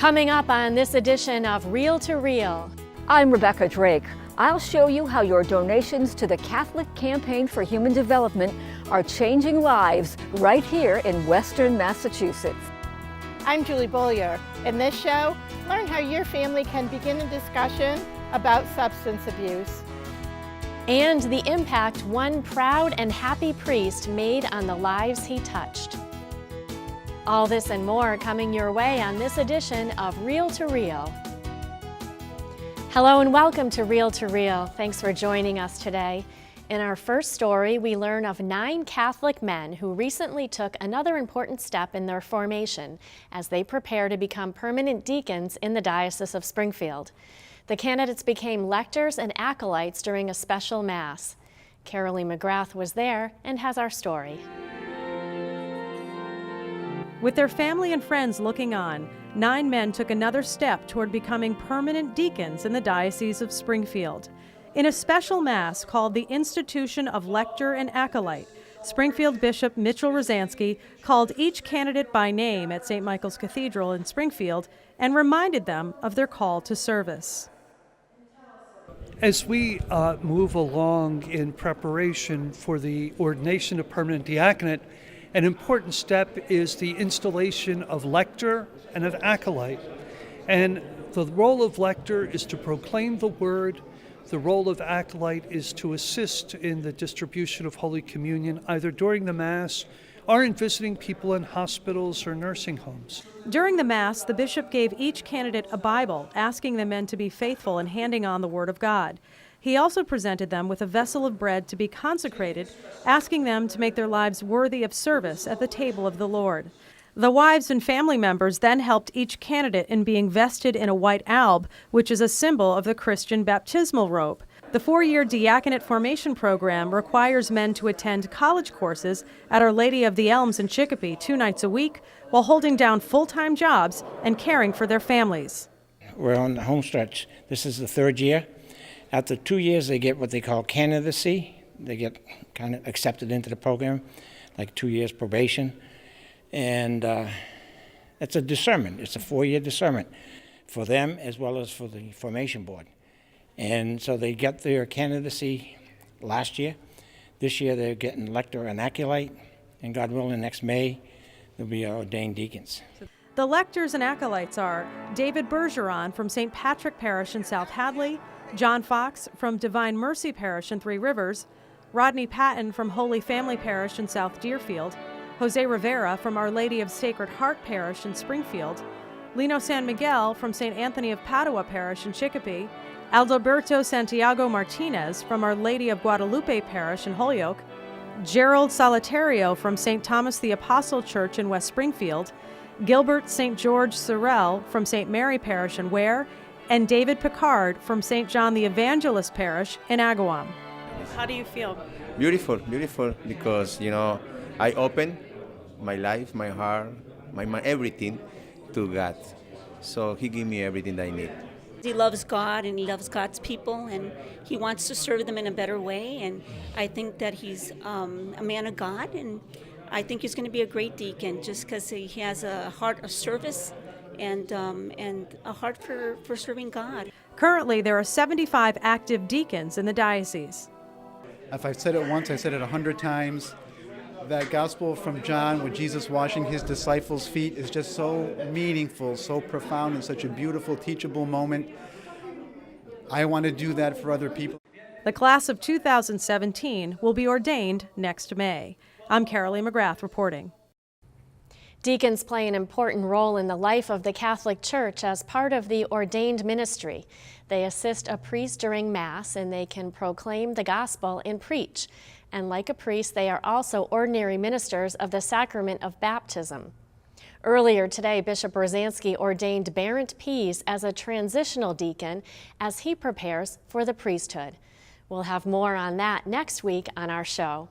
Coming up on this edition of Reel to Reel. I'm Rebecca Drake. I'll show you how your donations to the Catholic Campaign for Human Development are changing lives right here in Western Massachusetts. I'm Julie Bollier. In this show, learn how your family can begin a discussion about substance abuse. And the impact one proud and happy priest made on the lives he touched. All this and more coming your way on this edition of Reel to Reel. Hello and welcome to Reel to Reel. Thanks for joining us today. In our first story, we learn of 9 Catholic men who recently took another important step in their formation as they prepare to become permanent deacons in the Diocese of Springfield. The candidates became lectors and acolytes during a special Mass. Carolee McGrath was there and has our story. With their family and friends looking on, 9 men took another step toward becoming permanent deacons in the Diocese of Springfield. In a special Mass called the Institution of Lector and Acolyte, Springfield Bishop Mitchell Rosansky called each candidate by name at St. Michael's Cathedral in Springfield and reminded them of their call to service. As we move along in preparation for the ordination of permanent diaconate, an important step is the installation of lector and of acolyte. And the role of lector is to proclaim the word. The role of acolyte is to assist in the distribution of Holy Communion, either during the Mass or in visiting people in hospitals or nursing homes. During the Mass, the bishop gave each candidate a Bible, asking the men to be faithful in handing on the Word of God. He also presented them with a vessel of bread to be consecrated, asking them to make their lives worthy of service at the table of the Lord. The wives and family members then helped each candidate in being vested in a white alb, which is a symbol of the Christian baptismal robe. The 4-year diaconate formation program requires men to attend college courses at Our Lady of the Elms in Chicopee 2 nights a week while holding down full-time jobs and caring for their families. We're on the home stretch. This is the 3rd year. After 2 years, they get what they call candidacy. They get kind of accepted into the program, like 2 years probation. And it's a discernment. It's a 4-year discernment for them as well as for the formation board. And so they get their candidacy last year. This year they're getting lector and acolyte. And God willing, next May, they'll be ordained deacons. The lectors and acolytes are David Bergeron from St. Patrick Parish in South Hadley, John Fox from Divine Mercy Parish in Three Rivers, Rodney Patton from Holy Family Parish in South Deerfield, Jose Rivera from Our Lady of Sacred Heart Parish in Springfield, Lino San Miguel from St. Anthony of Padua Parish in Chicopee, Aldoberto Santiago Martinez from Our Lady of Guadalupe Parish in Holyoke, Gerald Solitario from St. Thomas the Apostle Church in West Springfield, Gilbert St. George Sorrell from St. Mary Parish in Ware, and David Picard from St. John the Evangelist Parish in Agawam. How do you feel? Beautiful, because, I open my life, my heart, my everything to God. So He gave me everything that I need. He loves God and he loves God's people and he wants to serve them in a better way. And I think that he's a man of God, and I think he's going to be a great deacon just because he has a heart of service and a heart for serving God. Currently, there are 75 active deacons in the diocese. If I've said it once, I said it 100 times. That gospel from John with Jesus washing his disciples' feet is just so meaningful, so profound, and such a beautiful, teachable moment. I want to do that for other people. The class of 2017 will be ordained next May. I'm Carolee McGrath reporting. Deacons play an important role in the life of the Catholic Church as part of the ordained ministry. They assist a priest during Mass, and they can proclaim the gospel and preach. And like a priest, they are also ordinary ministers of the sacrament of baptism. Earlier today, Bishop Rosansky ordained Barrett Pease as a transitional deacon as he prepares for the priesthood. We'll have more on that next week on our show.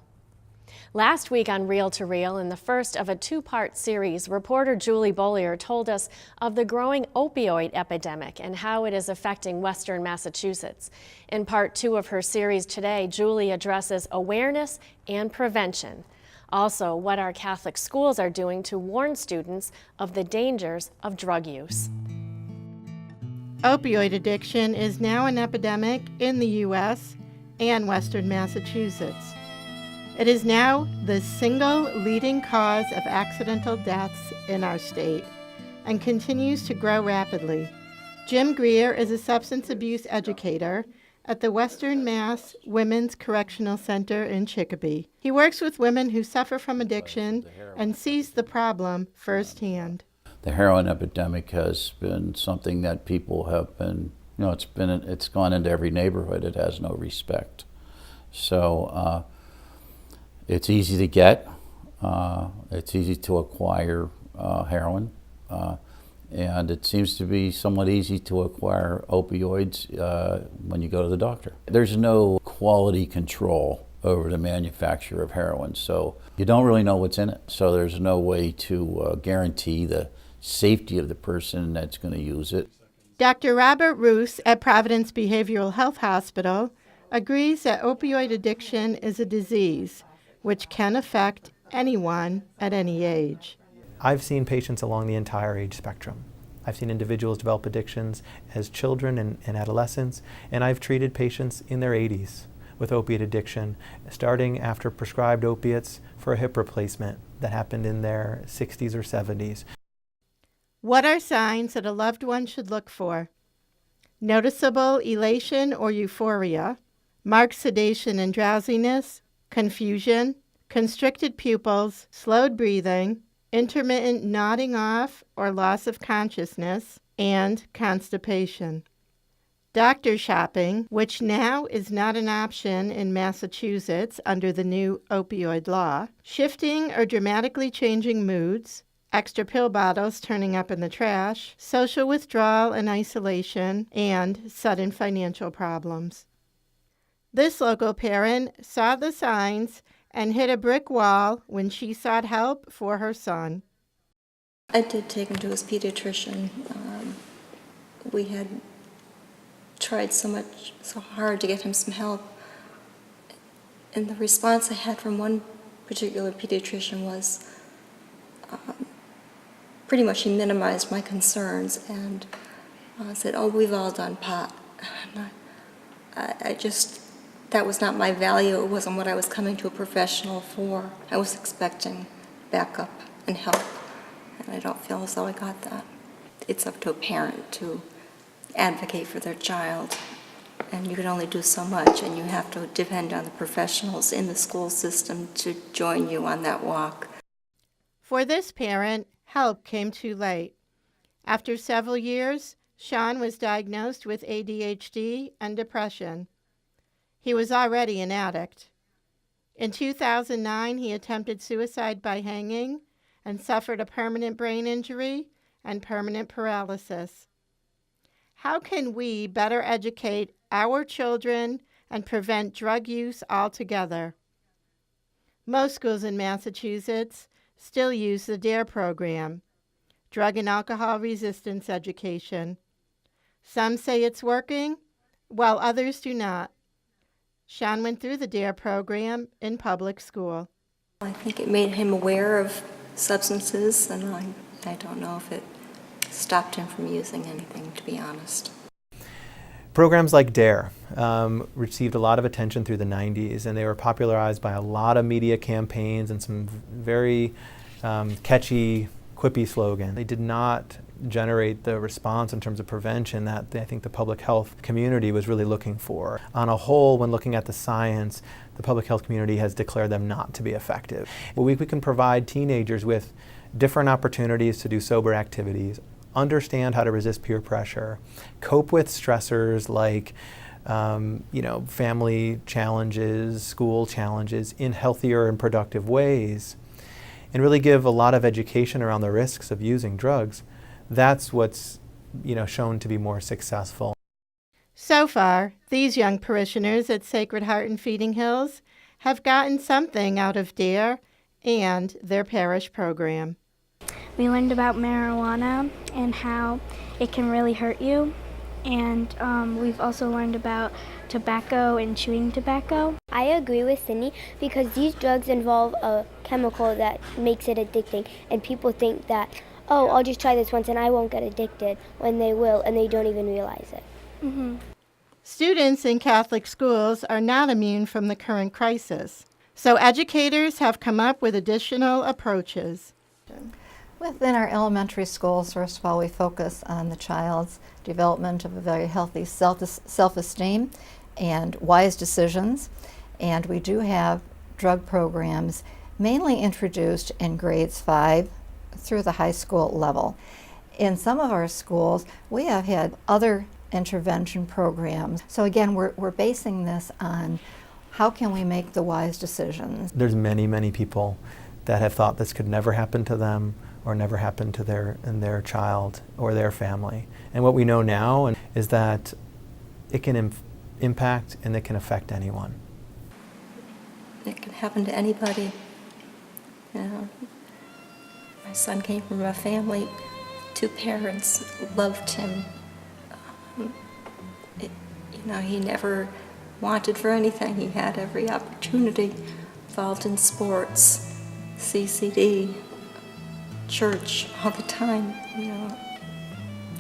Last week on Reel to Reel, in the first of a 2-part series, reporter Julie Bollier told us of the growing opioid epidemic and how it is affecting Western Massachusetts. In part 2 of her series today, Julie addresses awareness and prevention. Also, what our Catholic schools are doing to warn students of the dangers of drug use. Opioid addiction is now an epidemic in the U.S. and Western Massachusetts. It is now the single leading cause of accidental deaths in our state and continues to grow rapidly. Jim Greer is a substance abuse educator at the Western Mass Women's Correctional Center in Chicopee. He works with women who suffer from addiction and sees the problem firsthand. The heroin epidemic has been something that people have been, it's gone into every neighborhood. It has no respect. So it's easy to get, it's easy to acquire heroin, and it seems to be somewhat easy to acquire opioids when you go to the doctor. There's no quality control over the manufacture of heroin, so you don't really know what's in it. So there's no way to guarantee the safety of the person that's going to use it. Dr. Robert Roos at Providence Behavioral Health Hospital agrees that opioid addiction is a disease which can affect anyone at any age. I've seen patients along the entire age spectrum. I've seen individuals develop addictions as children and adolescents, and I've treated patients in their 80s with opiate addiction, starting after prescribed opiates for a hip replacement that happened in their 60s or 70s. What are signs that a loved one should look for? Noticeable elation or euphoria, marked sedation and drowsiness, confusion, constricted pupils, slowed breathing, intermittent nodding off or loss of consciousness, and constipation. Doctor shopping, which now is not an option in Massachusetts under the new opioid law, shifting or dramatically changing moods, extra pill bottles turning up in the trash, social withdrawal and isolation, and sudden financial problems. This local parent saw the signs and hit a brick wall when she sought help for her son. I did take him to his pediatrician. We had tried so hard to get him some help. And the response I had from one particular pediatrician was pretty much he minimized my concerns and said, "Oh, we've all done pot." And I just, that was not my value. It wasn't what I was coming to a professional for. I was expecting backup and help, and I don't feel as though I got that. It's up to a parent to advocate for their child, and you can only do so much, and you have to depend on the professionals in the school system to join you on that walk. For this parent, help came too late. After several years, Sean was diagnosed with ADHD and depression. He was already an addict. In 2009, he attempted suicide by hanging and suffered a permanent brain injury and permanent paralysis. How can we better educate our children and prevent drug use altogether? Most schools in Massachusetts still use the DARE program, Drug and Alcohol Resistance Education. Some say it's working, while others do not. Sean went through the DARE program in public school. I think it made him aware of substances, and I don't know if it stopped him from using anything, to be honest. Programs like DARE received a lot of attention through the 90s, and they were popularized by a lot of media campaigns and some very catchy, quippy slogans. They did not generate the response in terms of prevention that I think the public health community was really looking for. On a whole, when looking at the science, the public health community has declared them not to be effective. We can provide teenagers with different opportunities to do sober activities, understand how to resist peer pressure, cope with stressors like family challenges, school challenges in healthier and productive ways, and really give a lot of education around the risks of using drugs. That's what's shown to be more successful. So far, these young parishioners at Sacred Heart in Feeding Hills have gotten something out of DARE and their parish program. We learned about marijuana and how it can really hurt you, and we've also learned about tobacco and chewing tobacco. I agree with Sydney because these drugs involve a chemical that makes it addicting, and people think that oh, I'll just try this once and I won't get addicted, when they will and they don't even realize it. Mm-hmm. Students in Catholic schools are not immune from the current crisis, so educators have come up with additional approaches. Within our elementary schools, first of all, we focus on the child's development of a very healthy self-esteem and wise decisions. And we do have drug programs mainly introduced in grades 5 through the high school level. In some of our schools, we have had other intervention programs. So again, we're basing this on how can we make the wise decisions. There's many, many people that have thought this could never happen to them or never happen to their child or their family. And what we know now is that it can impact and it can affect anyone. It can happen to anybody. You know, my son came from a family, 2 parents loved him. He never wanted for anything. He had every opportunity, involved in sports, CCD, church all the time.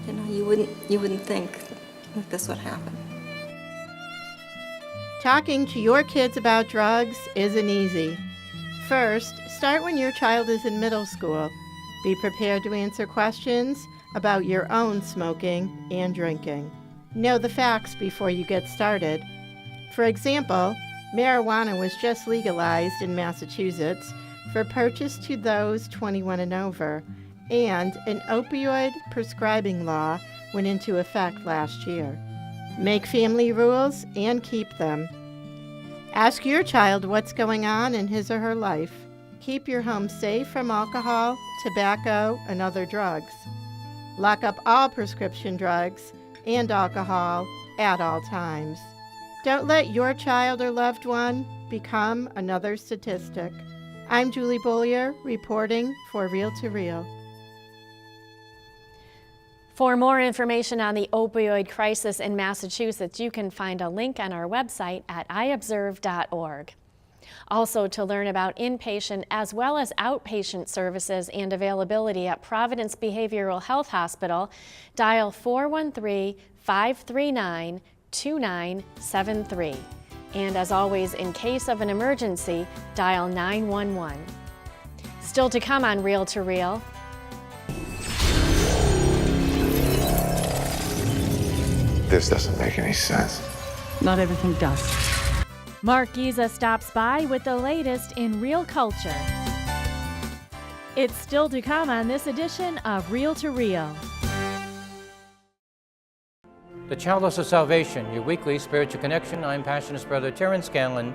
You wouldn't think that this would happen. Talking to your kids about drugs isn't easy. First, start when your child is in middle school. Be prepared to answer questions about your own smoking and drinking. Know the facts before you get started. For example, marijuana was just legalized in Massachusetts for purchase to those 21 and over, and an opioid prescribing law went into effect last year. Make family rules and keep them. Ask your child what's going on in his or her life. Keep your home safe from alcohol, tobacco, and other drugs. Lock up all prescription drugs and alcohol at all times. Don't let your child or loved one become another statistic. I'm Julie Beaulieu, reporting for Real to Real. For more information on the opioid crisis in Massachusetts, you can find a link on our website at iobserve.org. Also, to learn about inpatient as well as outpatient services and availability at Providence Behavioral Health Hospital, dial 413-539-2973. And as always, in case of an emergency, dial 911. Still to come on Real to Real. This doesn't make any sense. Not everything does. Mark Giza stops by with the latest in real culture. It's still to come on this edition of Real to Real. The Chalice of Salvation, your weekly spiritual connection. I'm Passionist Brother Terrence Scanlon,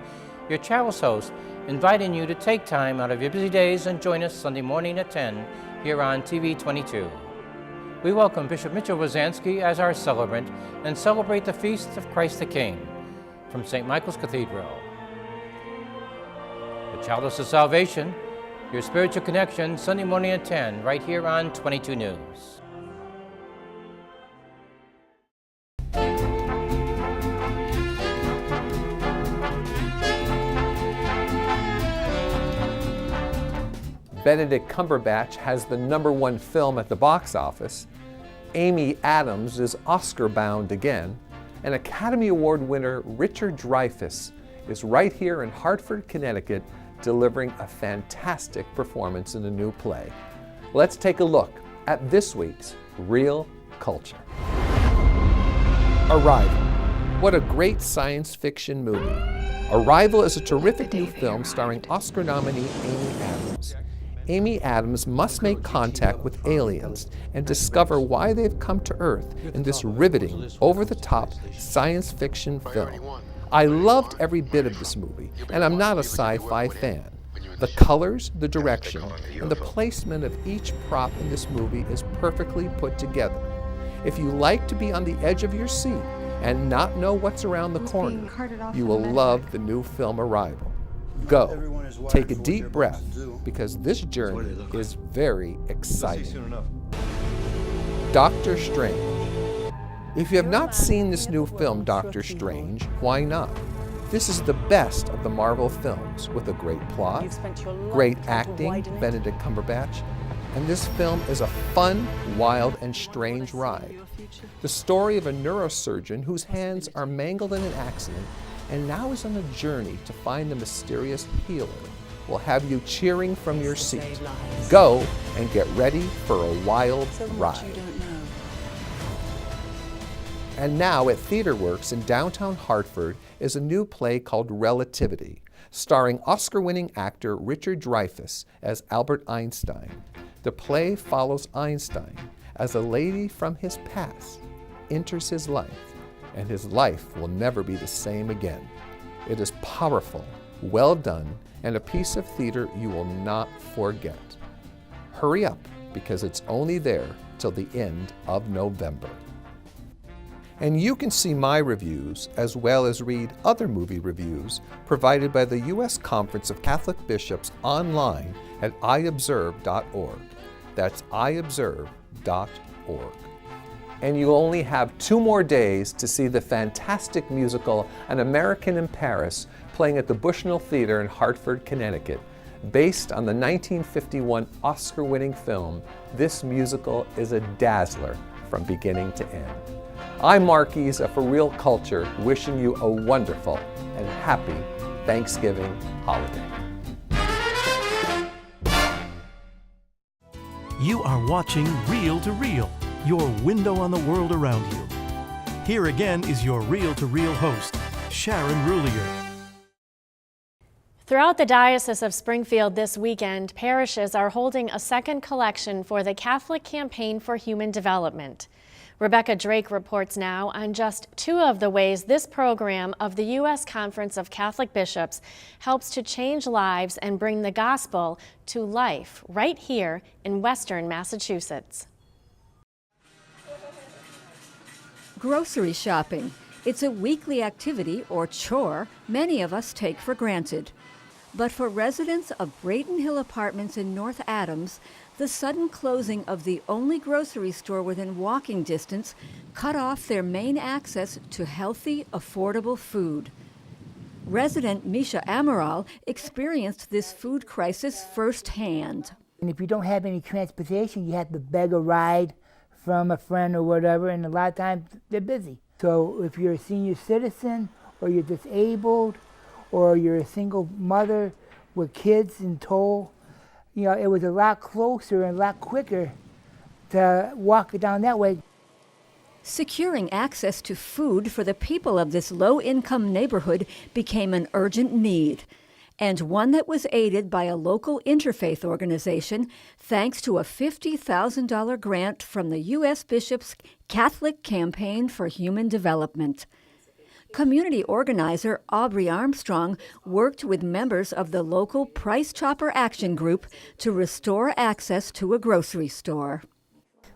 your Chalice host, inviting you to take time out of your busy days and join us Sunday morning at 10 here on TV 22. We welcome Bishop Mitchell Rosansky as our celebrant and celebrate the feast of Christ the King from St. Michael's Cathedral. The Chalice of Salvation, your spiritual connection, Sunday morning at 10, right here on 22 News. Benedict Cumberbatch has the #1 film at the box office. Amy Adams is Oscar-bound again. And Academy Award winner Richard Dreyfuss is right here in Hartford, Connecticut, delivering a fantastic performance in a new play. Let's take a look at this week's Real Culture. Arrival. What a great science fiction movie. Arrival is a terrific new film starring Oscar nominee Amy Adams. Amy Adams must make contact with aliens and discover why they've come to Earth in this riveting, over-the-top science fiction film. I loved every bit of this movie, and I'm not a sci-fi fan. The colors, the direction, and the placement of each prop in this movie is perfectly put together. If you like to be on the edge of your seat and not know what's around the corner, you will love the new film Arrival. Go, take a deep breath, because this journey is very exciting. Doctor Strange. If you have not seen this new film, Doctor Strange, why not? This is the best of the Marvel films, with a great plot, great acting, Benedict Cumberbatch, and this film is a fun, wild, and strange ride. The story of a neurosurgeon whose hands are mangled in an accident and now is on a journey to find the mysterious healer will have you cheering from your seat. Go and get ready for a wild ride. And now at TheaterWorks in downtown Hartford is a new play called Relativity, starring Oscar-winning actor Richard Dreyfuss as Albert Einstein. The play follows Einstein as a lady from his past enters his life, and his life will never be the same again. It is powerful, well done, and a piece of theater you will not forget. Hurry up, because it's only there till the end of November. And you can see my reviews, as well as read other movie reviews, provided by the U.S. Conference of Catholic Bishops online at iobserve.org. That's iobserve.org. And you only have 2 more days to see the fantastic musical An American in Paris playing at the Bushnell Theater in Hartford, Connecticut. Based on the 1951 Oscar-winning film, this musical is a dazzler from beginning to end. I'm Mark Isa for Real Culture, wishing you a wonderful and happy Thanksgiving holiday. You are watching Reel to Reel, your window on the world around you. Here again is your Reel to Reel host, Sharon Roulier. Throughout the Diocese of Springfield this weekend, parishes are holding a second collection for the Catholic Campaign for Human Development. Rebecca Drake reports now on just 2 of the ways this program of the U.S. Conference of Catholic Bishops helps to change lives and bring the gospel to life right here in Western Massachusetts. Grocery shopping. It's a weekly activity or chore many of us take for granted. But for residents of Brayton Hill Apartments in North Adams, the sudden closing of the only grocery store within walking distance cut off their main access to healthy, affordable food. Resident Misha Amaral experienced this food crisis firsthand. And if you don't have any transportation, you have to beg a ride from a friend or whatever, and a lot of times they're busy. So if you're a senior citizen, or you're disabled, or you're a single mother with kids in tow, you know, it was a lot closer and a lot quicker to walk down that way. Securing access to food for the people of this low-income neighborhood became an urgent need, and one that was aided by a local interfaith organization thanks to a $50,000 grant from the U.S. Bishop's Catholic Campaign for Human Development. Community organizer Aubrey Armstrong worked with members of the local Price Chopper Action Group to restore access to a grocery store.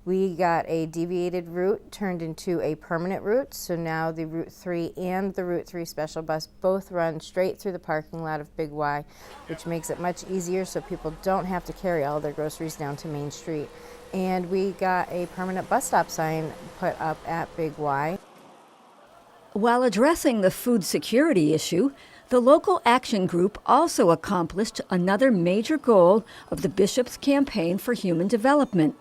We got a deviated route turned into a permanent route, so now the Route 3 and the Route 3 special bus both run straight through the parking lot of Big Y, which makes it much easier so people don't have to carry all their groceries down to Main Street. And we got a permanent bus stop sign put up at Big Y. While addressing the food security issue, the local action group also accomplished another major goal of the Bishop's Campaign for Human Development: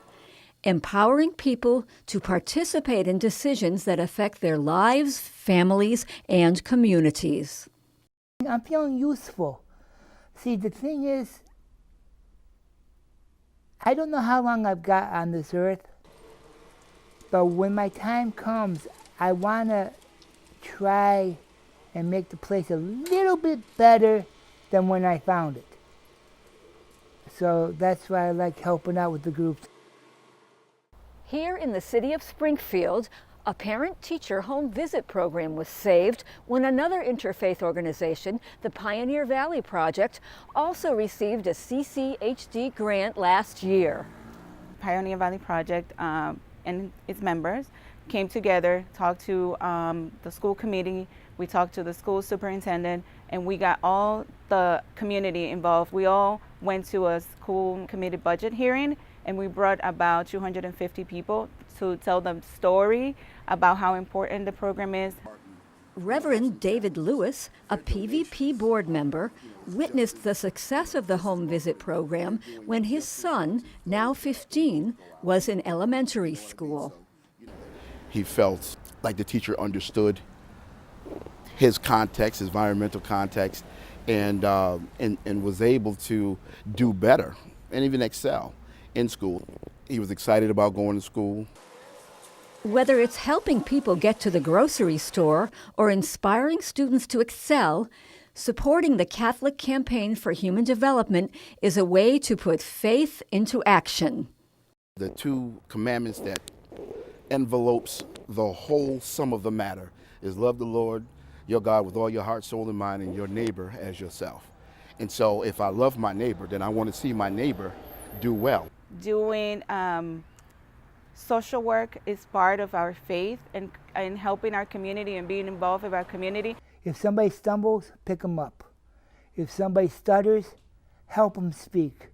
empowering people to participate in decisions that affect their lives, families, and communities. I'm feeling useful. See, the thing is, I don't know how long I've got on this earth, but when my time comes, I want to try and make the place a little bit better than when I found it. So that's why I like helping out with the groups. Here in the city of Springfield, a parent-teacher home visit program was saved when another interfaith organization, the Pioneer Valley Project, also received a CCHD grant last year. Pioneer Valley Project and its members came together, talked to the school committee, we talked to the school superintendent, and we got all the community involved. We all went to a school committee budget hearing, and we brought about 250 people to tell them story about how important the program is. Reverend David Lewis, a PVP board member, witnessed the success of the home visit program when his son, now 15, was in elementary school. He felt like the teacher understood his context, his environmental context, and was able to do better and even excel in school. He was excited about going to school. Whether it's helping people get to the grocery store or inspiring students to excel, supporting the Catholic Campaign for Human Development is a way to put faith into action. The two commandments that envelopes the whole sum of the matter is love the Lord your God with all your heart, soul, and mind, and your neighbor as yourself. And so if I love my neighbor, then I want to see my neighbor do well. Doing social work is part of our faith and helping our community and being involved with our community. If somebody stumbles, pick them up. If somebody stutters, help them speak.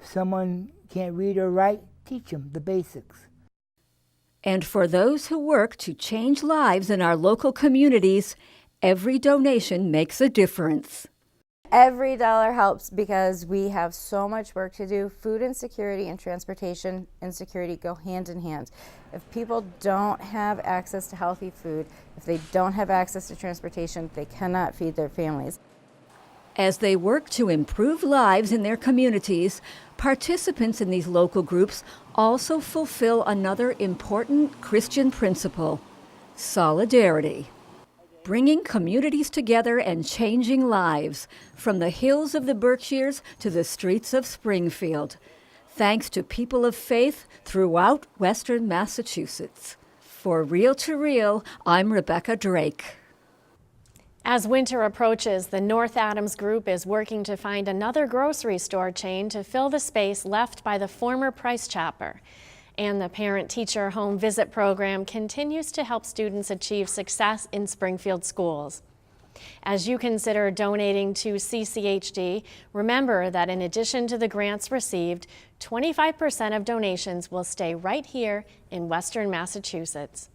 If someone can't read or write, teach them the basics. And for those who work to change lives in our local communities, every donation makes a difference. Every dollar helps because we have so much work to do. Food insecurity and transportation insecurity go hand in hand. If people don't have access to healthy food, if they don't have access to transportation, they cannot feed their families. As they work to improve lives in their communities, participants in these local groups also fulfill another important Christian principle: solidarity. Bringing communities together and changing lives, from the hills of the Berkshires to the streets of Springfield, thanks to people of faith throughout Western Massachusetts. For Real to Real, I'm Rebecca Drake. As winter approaches, the North Adams Group is working to find another grocery store chain to fill the space left by the former Price Chopper. And the Parent-Teacher Home Visit Program continues to help students achieve success in Springfield schools. As you consider donating to CCHD, remember that in addition to the grants received, 25% of donations will stay right here in Western Massachusetts.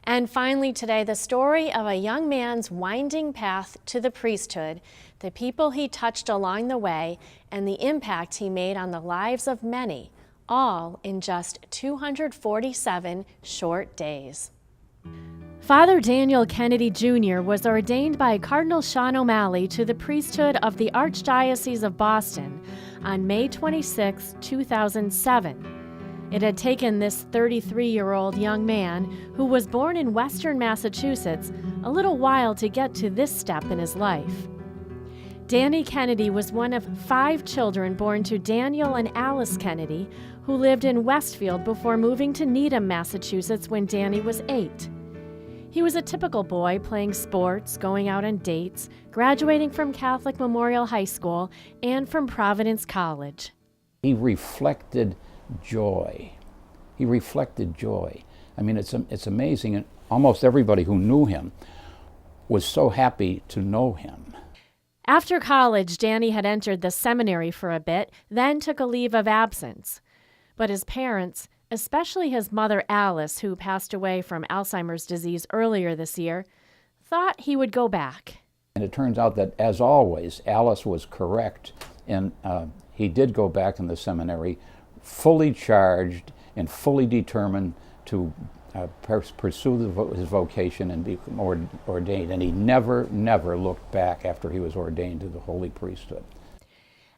And finally today, the story of a young man's winding path to the priesthood, the people he touched along the way, and the impact he made on the lives of many, all in just 247 short days. Father Daniel Kennedy Jr. was ordained by Cardinal Sean O'Malley to the priesthood of the Archdiocese of Boston on May 26, 2007. It had taken this 33-year-old young man, who was born in Western Massachusetts, a little while to get to this step in his life. Danny Kennedy was one of 5 children born to Daniel and Alice Kennedy, who lived in Westfield before moving to Needham, Massachusetts when Danny was 8. He was a typical boy, playing sports, going out on dates, graduating from Catholic Memorial High School and from Providence College. He reflected joy. He reflected joy. I mean, it's amazing, and almost everybody who knew him was so happy to know him. After college, Danny had entered the seminary for a bit, then took a leave of absence. But his parents, especially his mother Alice, who passed away from Alzheimer's disease earlier this year, thought he would go back. And it turns out that, as always, Alice was correct, and he did go back in the seminary, fully charged and fully determined to pursue his vocation and become ordained. And he never looked back after he was ordained to the holy priesthood.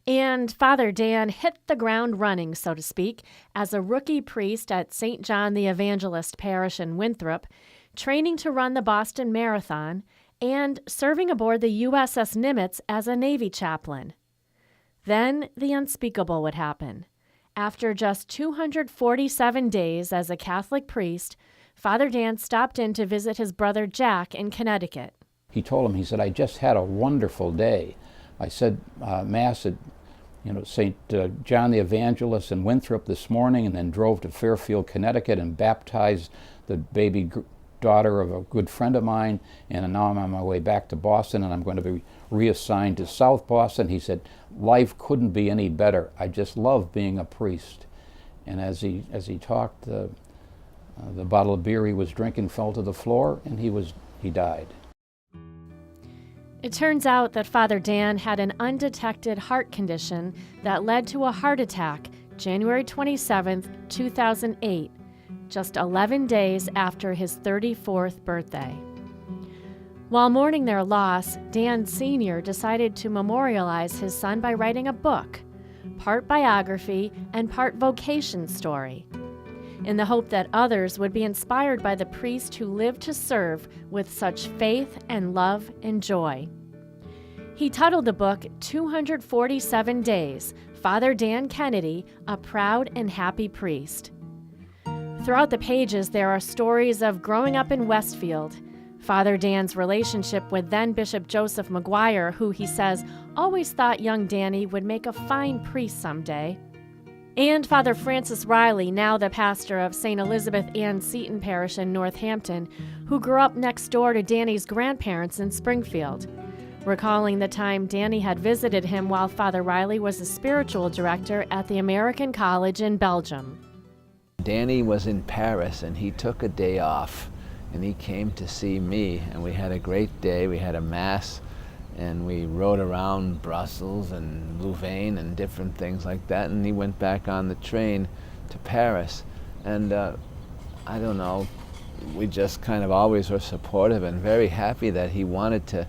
And Father Dan hit the ground running, so to speak, as a rookie priest at St. John the Evangelist Parish in Winthrop, training to run the Boston Marathon, and serving aboard the USS Nimitz as a Navy chaplain. Then the unspeakable would happen. After just 247 days as a Catholic priest, Father Dan stopped in to visit his brother Jack in Connecticut. He told him, he said, "I just had a wonderful day. I said Mass at St. John the Evangelist in Winthrop this morning, and then drove to Fairfield, Connecticut, and baptized the baby daughter of a good friend of mine, and now I'm on my way back to Boston, and I'm going to be reassigned to South Boston." He said, "Life couldn't be any better. I just love being a priest." And as he talked, the bottle of beer he was drinking fell to the floor, and he was he died. It turns out that Father Dan had an undetected heart condition that led to a heart attack January 27, 2008, just 11 days after his 34th birthday. While mourning their loss, Dan Sr. decided to memorialize his son by writing a book, part biography and part vocation story, in the hope that others would be inspired by the priest who lived to serve with such faith and love and joy. He titled the book 247 Days, Father Dan Kennedy, a Proud and Happy Priest. Throughout the pages, there are stories of growing up in Westfield, Father Dan's relationship with then Bishop Joseph McGuire, who he says always thought young Danny would make a fine priest someday, and Father Francis Riley, now the pastor of St. Elizabeth Ann Seton Parish in Northampton, who grew up next door to Danny's grandparents in Springfield, recalling the time Danny had visited him while Father Riley was a spiritual director at the American College in Belgium. Danny was in Paris and he took a day off and he came to see me, and we had a great day. We had a mass and we rode around Brussels and Louvain and different things like that, and he went back on the train to Paris. And I don't know, we just kind of always were supportive and very happy that he wanted to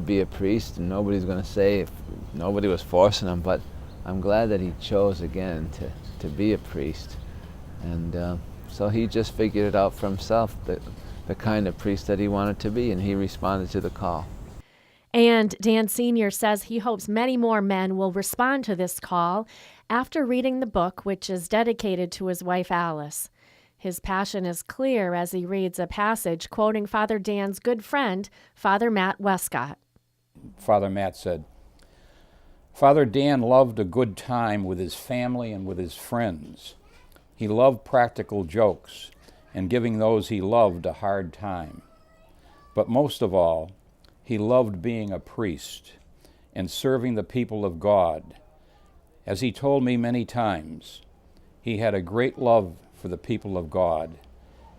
be a priest, and nobody's going to say if nobody was forcing him, but I'm glad that he chose again to be a priest. And so he just figured it out for himself, the kind of priest that he wanted to be, and he responded to the call. And Dan Sr. says he hopes many more men will respond to this call after reading the book, which is dedicated to his wife Alice. His passion is clear as he reads a passage quoting Father Dan's good friend, Father Matt Westcott. Father Matt said, "Father Dan loved a good time with his family and with his friends. He loved practical jokes and giving those he loved a hard time. But most of all, he loved being a priest and serving the people of God. As he told me many times, he had a great love for the people of God,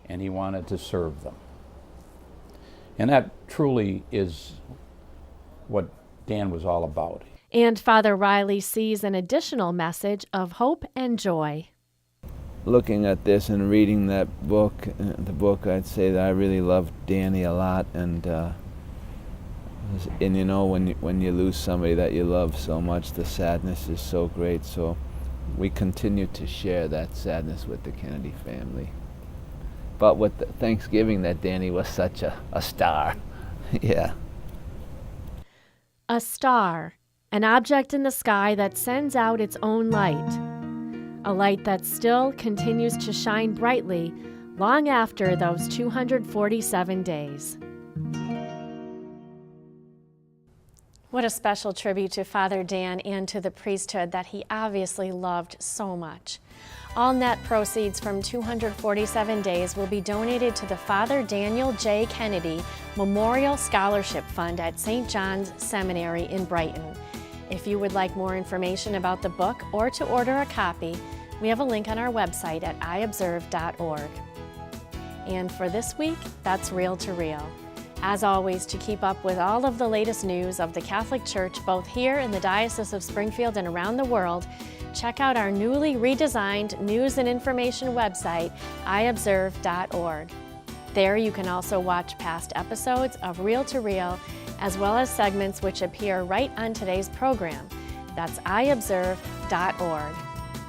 and he wanted to serve them." And that truly is what Dan was all about. And Father Riley sees an additional message of hope and joy. Looking at this and reading that book, I'd say that I really loved Danny a lot, and you know, when you lose somebody that you love so much, the sadness is so great. So we continue to share that sadness with the Kennedy family. But with the Thanksgiving, that Danny was such a star. Yeah. A star, an object in the sky that sends out its own light. A light that still continues to shine brightly long after those 247 days. What a special tribute to Father Dan and to the priesthood that he obviously loved so much. All net proceeds from 247 Days will be donated to the Father Daniel J. Kennedy Memorial Scholarship Fund at St. John's Seminary in Brighton. If you would like more information about the book or to order a copy, we have a link on our website at iobserve.org. And for this week, that's Real to Real. As always, to keep up with all of the latest news of the Catholic Church, both here in the Diocese of Springfield and around the world, check out our newly redesigned news and information website, iobserve.org. There you can also watch past episodes of Real to Real, as well as segments which appear right on today's program. That's iobserve.org.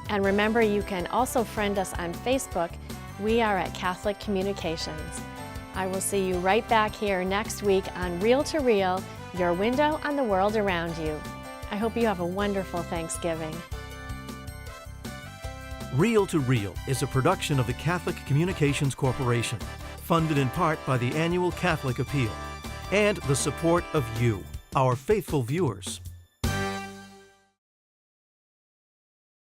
And remember, you can also friend us on Facebook. We are at Catholic Communications. I will see you right back here next week on Real to Real, your window on the world around you. I hope you have a wonderful Thanksgiving. Real to Real is a production of the Catholic Communications Corporation, funded in part by the annual Catholic Appeal, and the support of you, our faithful viewers.